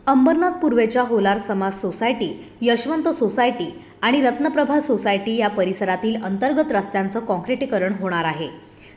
अंबरनाथ पूर्वेच्या होलार समाज society, Yashwant society आणि रत्नप्रभा सोसायटी या परिसरातील अंतर्गत रस्त्यांचं काँक्रिटीकरण होणार आहे।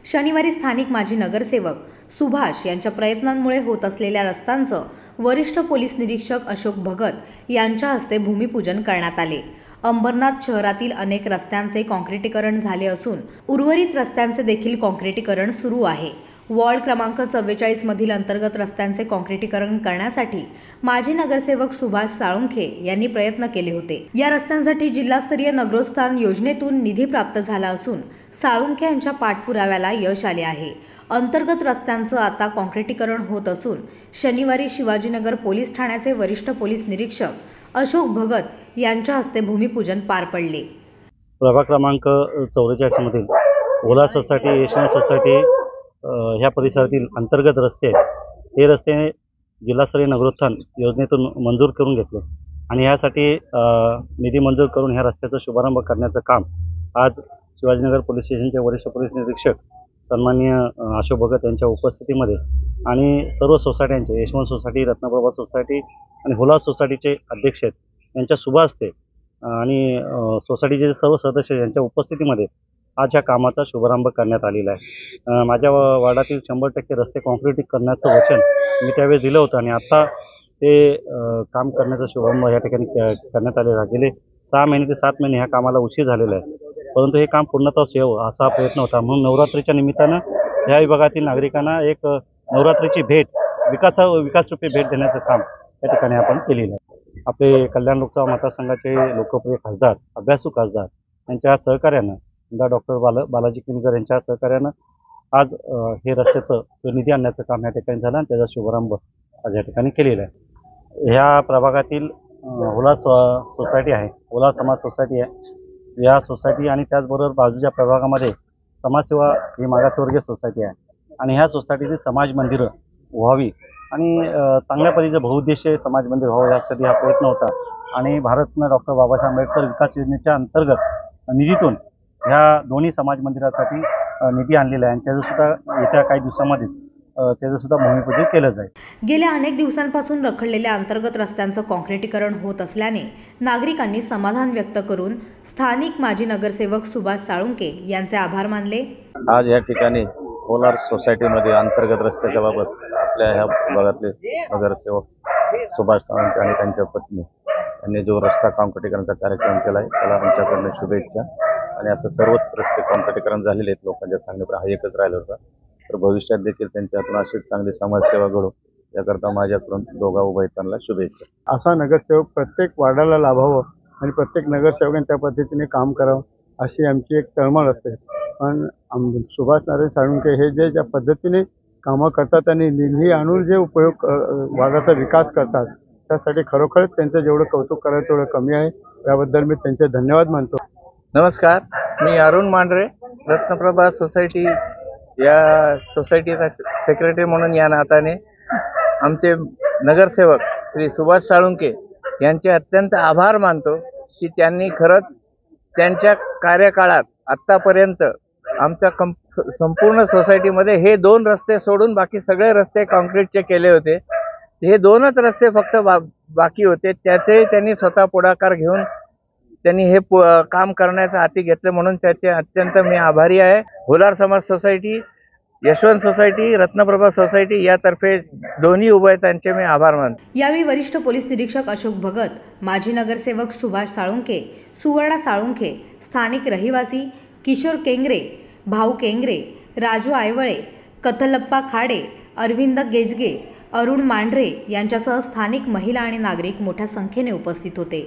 शनिवारी स्थानिक माजी नगरसेवक सुभाष यांच्या प्रयत्नांमुळे होत असलेल्या रस्त्यांचं वरिष्ठ पोलीस निरीक्षक अशोक भगत यांच्या हस्ते भूमिपूजन करण्यात आले। अंबरनाथ शहरातील अनेक रस्त्यांचे काँक्रिटीकरण झाले असून उर्वरित रस्त्यांचे देखील काँक्रिटीकरण सुरू आहे। वॉर्ड क्रमांक 44 मधील अंतर्गत रस्त्यांचे काँक्रिटीकरण करण्यासाठी माजी नगरसेवक सुभाष साळुंखे यांनी प्रयत्न केले होते। या रस्त्यांसाठी जिल्हास्तरीय नगरोत्थान योजनेतून निधी प्राप्त झाला असून साळुंखे यांच्या पाठपुराव्याला यश आले आहे। अंतर्गत रस्त्यांचं आता काँक्रिटीकरण होत असून शनिवारी शिवाजीनगर पोलीस ठाण्याचे वरिष्ठ पोलीस निरीक्षक अशोक भगत यांच्या हस्ते भूमिपूजन पार पडले। प्रभाग क्रमांक 44 मधील ओला सोसायटी, यशवंत सोसायटी ह्या परिसरातील अंतर्गत रस्ते हे रस्ते जिल्हास्तरीय नगरोत्थान योजनेतून मंजूर करून घेतले आणि यासाठी निधी मंजूर करून ह्या रस्त्याचा शुभारंभ करण्याचं काम आज शिवाजीनगर पोलीस स्टेशनचे वरिष्ठ पोलीस निरीक्षक सन्माननीय अशोक भगत यांच्या उपस्थितीमध्ये आणि सर्व सोसायट्यांचे, यशवंत सोसायटी, रत्नप्रभा सोसायटी आणि होलार सोसायटीचे अध्यक्ष यांच्या शुभ हस्ते आणि सोसायटीचे सर्व सदस्य यांच्या उपस्थितीमध्ये आज या कामाचा शुभारंभ करण्यात आलेला आहे। माझ्या वार्डातील 100% रस्ते काँक्रिटीकरण करण्याचं वचन मी त्यावेळेस दिलं होतं आणि आता ते काम करण्याचा शुभारंभ या ठिकाणी करण्यात आलेला आहे। गेले 6 महिने ते 7 महिने ह्या कामाला उशीर झालेला आहे, परंतु हे काम पूर्णत्वास यावं असा प्रयत्न होता। म्हणून नवरात्रीच्या निमित्तानं ह्या विभागातील नागरिकांना एक नवरात्रीची भेट, विकासरूपी भेट देण्याचं काम या ठिकाणी आपण केलेलं आहे। आपले कल्याण लोकसभा मतदारसंघाचे लोकप्रिय खासदार, अभ्यासू खासदार यांच्या सहकार्यानं, डॉक्टर बालाजी किनीकर यांच्या सहकार्यानं आज हे रस्त्याचं निधी आणण्याचं काम या ठिकाणी झालं आणि त्याचा शुभारंभ आज या ठिकाणी केलेला आहे। ह्या प्रभागातील होलार सोसायटी आहे, होलार समाज सोसायटी आहे। या सोसायटी आणि त्याचबरोबर बाजूच्या प्रभागामध्ये समाजसेवा ही मागासवर्गीय सोसायटी आहे आणि ह्या सोसायटीची समाज मंदिरं व्हावी आणि चांगल्या पद्धतीचं बहुउद्देशीय समाज मंदिर व्हावं यासाठी हा प्रयत्न होता आणि भारतरत्न डॉक्टर बाबासाहेब आंबेडकर विकास योजनेच्या अंतर्गत निधीतून ह्या दोन्ही समाज मंदिरासाठी निधी आणलेला आहे आणि त्याचं सुद्धा येत्या काही दिवसांमध्ये त्याचं सुद्धा भूमिपूजन केलं जाईल। गेल्या अनेक दिवसांपासून रखडलेल्या अंतर्गत रस्त्यांचं काँक्रिटीकरण होत असल्याने नागरिकांनी समाधान व्यक्त करून स्थानिक माजी नगरसेवक सुभाष साळुंखे यांचे आभार मानले। आज या ठिकाणी होलार सोसायटीमध्ये अंतर्गत रस्त्याच्या बाबत आपल्या ह्या भागातले नगरसेवक सुभाष साळुंखे आणि त्यांच्या पत्नी यांनी जो रस्ता काँक्रिटीकरणाचा कार्यक्रम केला आहे त्याला आमच्याकडून शुभेच्छा। आणि असं सर्वच रस्ते काँक्रिटीकरण झालेले आहेत लोकांच्या सांगण्याप्रमाणे, हा एकच राहिला होता। तर भविष्यात देखील त्यांच्यातून अशीच चांगली समाजसेवा घडो याकरता माझ्याकडून दोघा उभयतांना शुभेच्छा। असा नगरसेवक प्रत्येक वार्डाला लाभावं आणि प्रत्येक नगरसेवकाने त्या पद्धतीने काम करावं अशी आमची एक तळमळ असते। पण सुभाष नारायण साळुंखे हे ज्या पद्धतीने कामं करतात आणि निधी आणून जे उपयोग वार्डाचा विकास करतात त्यासाठी खरोखरच त्यांचं जेवढं कौतुक करायचं तेवढं कमी आहे। त्याबद्दल मी त्यांचे धन्यवाद मानतो। नमस्कार, मी अरुण मांढरे, रत्नप्रभा सोसायटी या सोसायटीचा सेक्रेटरी म्हणून या नात्याने आमचे नगरसेवक श्री सुभाष साळुंखे यांचे अत्यंत आभार मानतो की त्यांनी खरंच त्यांच्या कार्यकाळात आत्तापर्यंत आमच्या संपूर्ण सोसायटीमध्ये हे 2 रस्ते सोडून बाकी सगळे रस्ते काँक्रीटचे केले होते। हे 2च रस्ते फक्त बाकी होते, त्याचे त्यांनी स्वतः पुढाकार घेऊन त्यांनी हे काम करण्याचं हाती घेतलं, म्हणून त्याचे अत्यंत मी आभारी आहे। होलार समाज society, Yashwant society, Ratnaprabha society यातर्फे दोन्ही उभयतांचे मी आभार मानतो। यावेळी वरिष्ठ पोलीस निरीक्षक अशोक भगत, माजी नगरसेवक सुभाष साळुंखे, सुवर्णा साळुंखे, स्थानिक रहिवासी किशोर केंगरे, भाऊ केंगरे, राजू आयवळे, कथलप्पा खाडे, अरविंद गेजगे, अरुण मांढरे यांच्यासह स्थानिक महिला आणि नागरिक मोठ्या संख्येने उपस्थित होते।